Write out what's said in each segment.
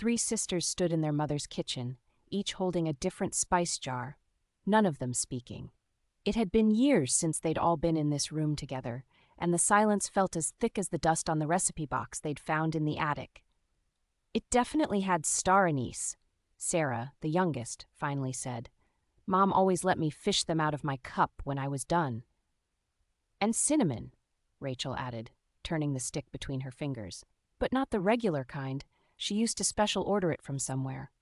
three sisters stood in their mother's kitchen, each holding a different spice jar, none of them speaking. It had been years since they'd all been in this room together, and the silence felt as thick as the dust on the recipe box they'd found in the attic. "It definitely had star anise," Sarah, the youngest, finally said. "Mom always let me fish them out of my cup when I was done." "And cinnamon," Rachel added, turning the stick between her fingers. "But not the regular kind. She used to special order it from somewhere."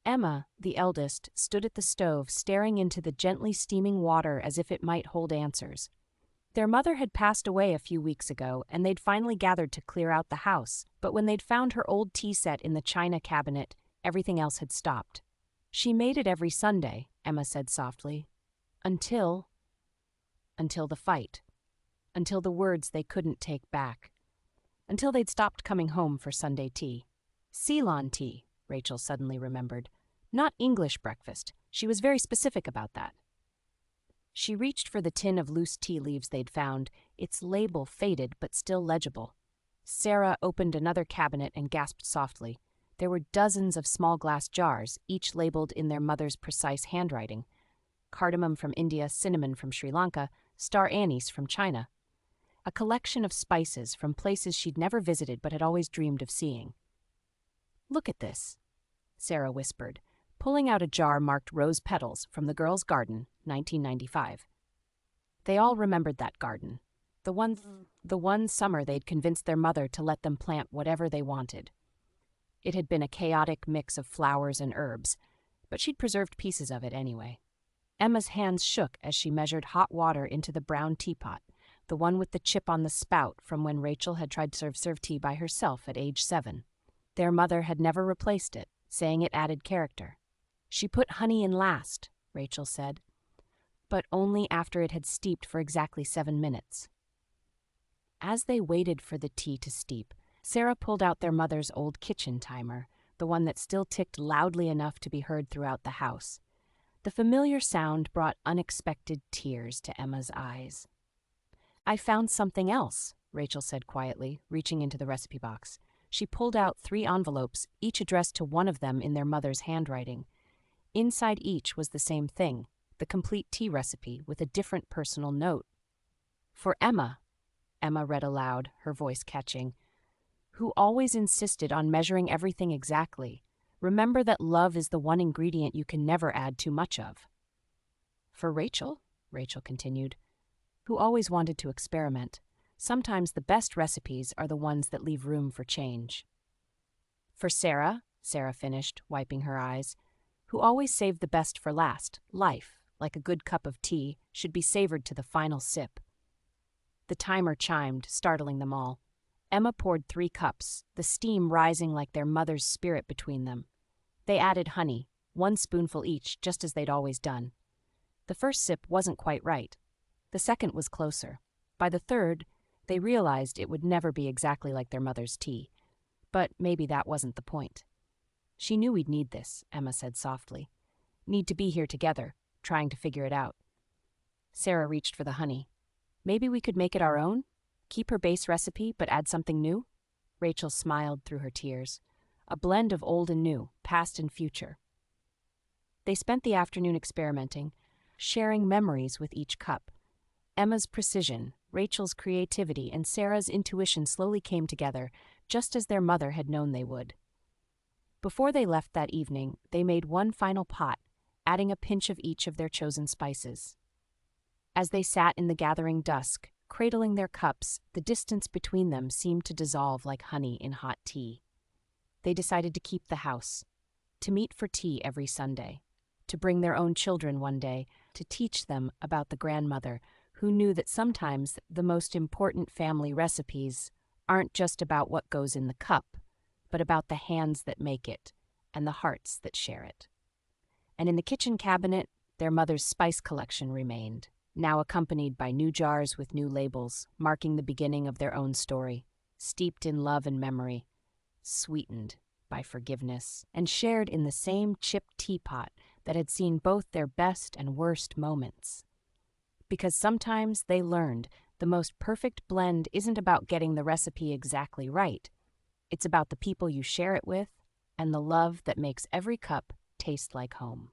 Emma, the eldest, stood at the stove staring into the gently steaming water as if it might hold answers. Their mother had passed away a few weeks ago, and they'd finally gathered to clear out the house, but when they'd found her old tea set in the china cabinet, everything else had stopped. "She made it every Sunday," Emma said softly. Until the fight. Until the words they couldn't take back. Until they'd stopped coming home for Sunday tea. Ceylon tea, Rachel suddenly remembered. Not English breakfast. She was very specific about that. She reached for the tin of loose tea leaves they'd found, its label faded but still legible. Sarah opened another cabinet and gasped softly. There were dozens of small glass jars, each labeled in their mother's precise handwriting. Cardamom from India, cinnamon from Sri Lanka, star anise from China. A collection of spices from places she'd never visited but had always dreamed of seeing. "Look at this," Sarah whispered, pulling out a jar marked Rose Petals from the Girls' Garden, 1995. They all remembered that garden. The one summer they'd convinced their mother to let them plant whatever they wanted. It had been a chaotic mix of flowers and herbs, but she'd preserved pieces of it anyway. Emma's hands shook as she measured hot water into the brown teapot, the one with the chip on the spout from when Rachel had tried to serve tea by herself at age 7. Their mother had never replaced it, saying it added character. "She put honey in last," Rachel said, "but only after it had steeped for exactly 7 minutes." As they waited for the tea to steep, Sarah pulled out their mother's old kitchen timer, the one that still ticked loudly enough to be heard throughout the house. The familiar sound brought unexpected tears to Emma's eyes. "I found something else," Rachel said quietly, reaching into the recipe box. She pulled out 3 envelopes, each addressed to one of them in their mother's handwriting. Inside each was the same thing, the complete tea recipe with a different personal note. "For Emma," Emma read aloud, her voice catching, "who always insisted on measuring everything exactly. Remember that love is the one ingredient you can never add too much of." "For Rachel," Rachel continued, "who always wanted to experiment. Sometimes the best recipes are the ones that leave room for change." "For Sarah," Sarah finished, wiping her eyes, "who always saved the best for last. Life, like a good cup of tea, should be savored to the final sip." The timer chimed, startling them all. Emma poured 3 cups, the steam rising like their mother's spirit between them. They added honey, 1 spoonful each, just as they'd always done. The first sip wasn't quite right. The second was closer. By the third, they realized it would never be exactly like their mother's tea. But maybe that wasn't the point. "She knew we'd need this," Emma said softly. "Need to be here together, trying to figure it out." Sarah reached for the honey. "Maybe we could make it our own? Keep her base recipe, but add something new?" Rachel smiled through her tears. A blend of old and new, past and future. They spent the afternoon experimenting, sharing memories with each cup. Emma's precision, Rachel's creativity, and Sarah's intuition slowly came together, just as their mother had known they would. Before they left that evening, they made one final pot, adding a pinch of each of their chosen spices. As they sat in the gathering dusk, cradling their cups, the distance between them seemed to dissolve like honey in hot tea. They decided to keep the house, to meet for tea every Sunday, to bring their own children one day, to teach them about the grandmother who knew that sometimes the most important family recipes aren't just about what goes in the cup, but about the hands that make it and the hearts that share it. And in the kitchen cabinet, their mother's spice collection remained, now accompanied by new jars with new labels, marking the beginning of their own story, steeped in love and memory, sweetened by forgiveness, and shared in the same chipped teapot that had seen both their best and worst moments. Because sometimes they learned the most perfect blend isn't about getting the recipe exactly right. It's about the people you share it with, and the love that makes every cup taste like home.